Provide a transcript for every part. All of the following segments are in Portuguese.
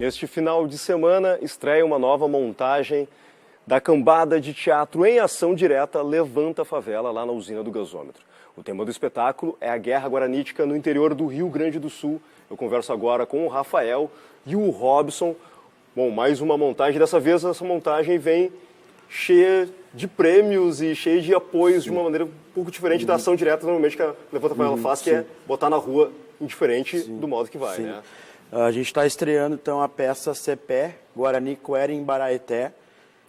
Neste final de semana, estreia uma nova montagem da cambada de teatro em ação direta Levanta a Favela, lá na usina do gasômetro. O tema do espetáculo é a guerra guaranítica no interior do Rio Grande do Sul. Eu converso agora com o Rafael e o Robson. Bom, mais uma montagem. Dessa vez, essa montagem vem cheia de prêmios e cheia de apoios de uma maneira um pouco diferente da ação direta, normalmente, que a Levanta a Favela faz, que é botar na rua indiferente do modo que vai, né? A gente está estreando, então, a peça Cepé, Guarani Queri em Baraeté.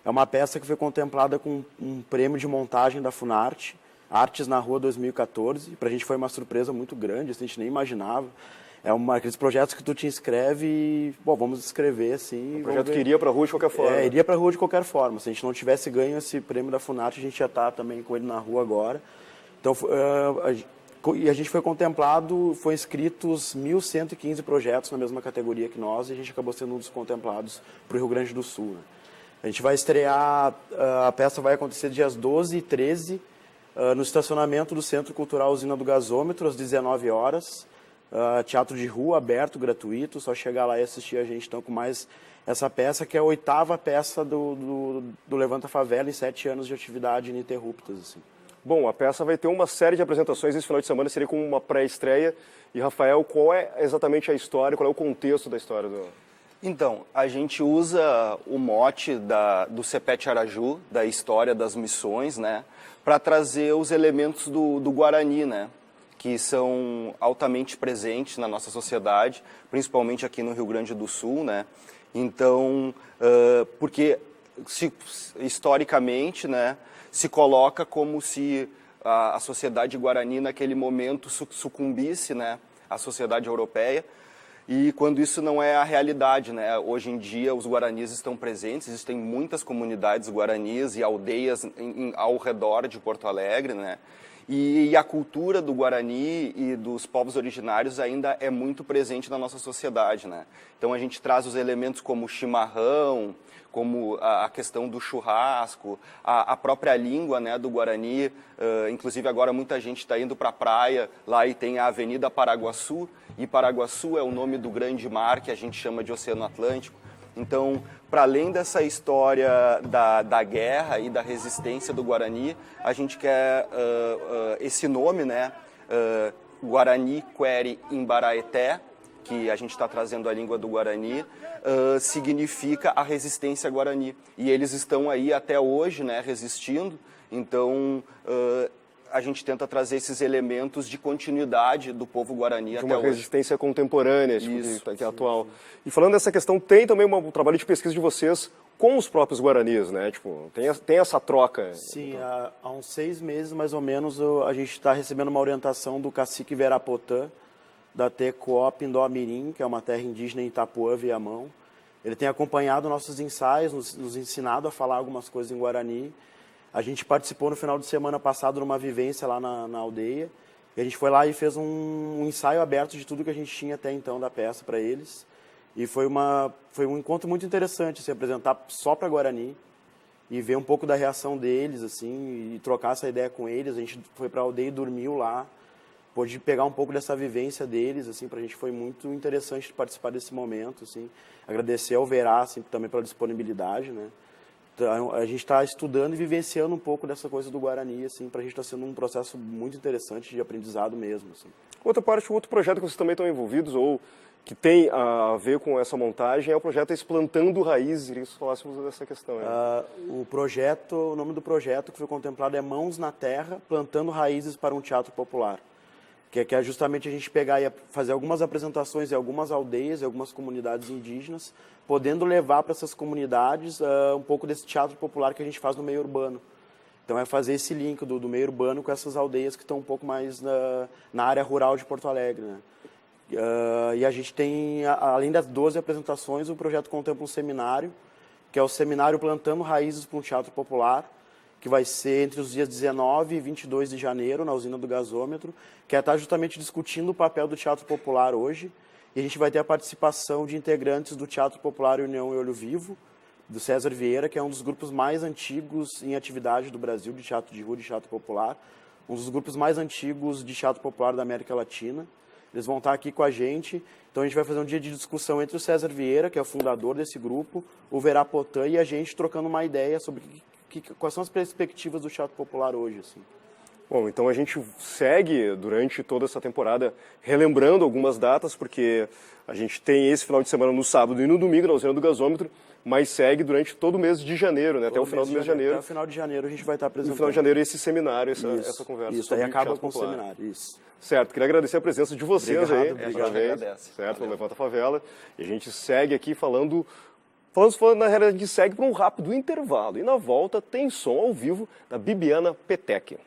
É uma peça que foi contemplada com um prêmio de montagem da Funarte, Artes na Rua 2014. Para a gente foi uma surpresa muito grande, a gente nem imaginava. É aqueles projetos que tu te inscreve e, bom, vamos escrever, assim. Um projeto que iria para a rua de qualquer forma. Iria para a rua de qualquer forma. Se a gente não tivesse ganho esse prêmio da Funarte, a gente já está também com ele na rua agora. Então, e a gente foi contemplado, foi inscritos 1.115 projetos na mesma categoria que nós, e a gente acabou sendo um dos contemplados para o Rio Grande do Sul, né? A gente vai estrear, a peça vai acontecer dias 12 e 13, no estacionamento do Centro Cultural Usina do Gasômetro, às 19 horas. Teatro de rua, aberto, gratuito, só chegar lá e assistir a gente, então, com mais essa peça, que é a 8ª peça do Levanta a Favela, em 7 anos de atividade ininterruptas, assim. Bom, a peça vai ter uma série de apresentações esse final de semana, seria como uma pré-estreia. E, Rafael, qual é exatamente a história, qual é o contexto da história do... Então, a gente usa o mote do Cepete Araju, da história das missões, né, para trazer os elementos do Guarani, né, que são altamente presentes na nossa sociedade, principalmente aqui no Rio Grande do Sul, né. Então, porque historicamente, né, se coloca como se a sociedade guarani naquele momento sucumbisse, né, à sociedade europeia, e quando isso não é a realidade, né? Hoje em dia os guaranis estão presentes, existem muitas comunidades guaranis e aldeias ao redor de Porto Alegre, né? E a cultura do Guarani e dos povos originários ainda é muito presente na nossa sociedade, né? Então a gente traz os elementos como o chimarrão, como a questão do churrasco, a própria língua, né, do Guarani. Inclusive agora muita gente está indo para a praia, lá e tem a Avenida Paraguaçu, e Paraguaçu é o nome do grande mar que a gente chama de Oceano Atlântico. Então, para além dessa história da guerra e da resistência do Guarani, a gente quer esse nome, né, Guarani Queri em Baraeté, que a gente está trazendo a língua do Guarani, significa a resistência Guarani. E eles estão aí até hoje, né, resistindo. Então, a gente tenta trazer esses elementos de continuidade do povo Guarani até hoje. De uma resistência contemporânea, tipo, Isso, que é atual. E falando dessa questão, tem também um trabalho de pesquisa de vocês com os próprios guaranis, né? Tipo, tem essa troca. Sim, então. Há uns 6 meses, mais ou menos, a gente está recebendo uma orientação do cacique Verapotã, da Tecoop Indomirim, que é uma terra indígena em Itapuã, Viamão. Ele tem acompanhado nossos ensaios, nos ensinado a falar algumas coisas em Guarani. A gente participou no final de semana passado numa vivência lá na aldeia. E a gente foi lá e fez um ensaio aberto de tudo que a gente tinha até então da peça para eles. E foi um encontro muito interessante, se apresentar só para Guarani e ver um pouco da reação deles, assim, e trocar essa ideia com eles. A gente foi para a aldeia e dormiu lá. Pôde pegar um pouco dessa vivência deles, assim, para a gente foi muito interessante participar desse momento, assim. Agradecer ao Verá, assim, também pela disponibilidade, né. Então, a gente está estudando e vivenciando um pouco dessa coisa do Guarani, assim, para a gente está sendo um processo muito interessante de aprendizado mesmo, assim. Outra parte, outro projeto que vocês também estão envolvidos, ou que tem a ver com essa montagem, é o projeto Explantando Raízes. Queria que vocês falassem dessa questão. O nome do projeto que foi contemplado é Mãos na Terra, Plantando Raízes para um Teatro Popular. Que é justamente a gente pegar e fazer algumas apresentações em algumas aldeias, em algumas comunidades indígenas, podendo levar para essas comunidades um pouco desse teatro popular que a gente faz no meio urbano. Então é fazer esse link do meio urbano com essas aldeias que estão um pouco mais na área rural de Porto Alegre, né? E a gente tem, além das 12 apresentações, o projeto contempla um seminário, que é o Seminário Plantando Raízes para um Teatro Popular, que vai ser entre os dias 19 e 22 de janeiro, na usina do gasômetro, que está justamente discutindo o papel do teatro popular hoje. E a gente vai ter a participação de integrantes do Teatro Popular União e Olho Vivo, do César Vieira, que é um dos grupos mais antigos em atividade do Brasil, de teatro de rua, de teatro popular, um dos grupos mais antigos de teatro popular da América Latina. Eles vão estar aqui com a gente. Então a gente vai fazer um dia de discussão entre o César Vieira, que é o fundador desse grupo, o Verapotan e a gente trocando uma ideia sobre quais são as perspectivas do teatro popular hoje, assim. Bom, então a gente segue durante toda essa temporada relembrando algumas datas, porque a gente tem esse final de semana no sábado e no domingo na Usina do Gasômetro, mas segue durante todo o mês de janeiro, né? Até o final do mês de janeiro. Até o final de janeiro a gente vai estar apresentando. No final de janeiro esse seminário, essa conversa. Isso, aí acaba com o seminário, isso. Certo, queria agradecer a presença de vocês aí. Obrigado. Agradece. Certo, no Levanta a Favela. E a gente segue aqui falando, na realidade, a gente segue para um rápido intervalo. E na volta tem som ao vivo da Bibiana Petec.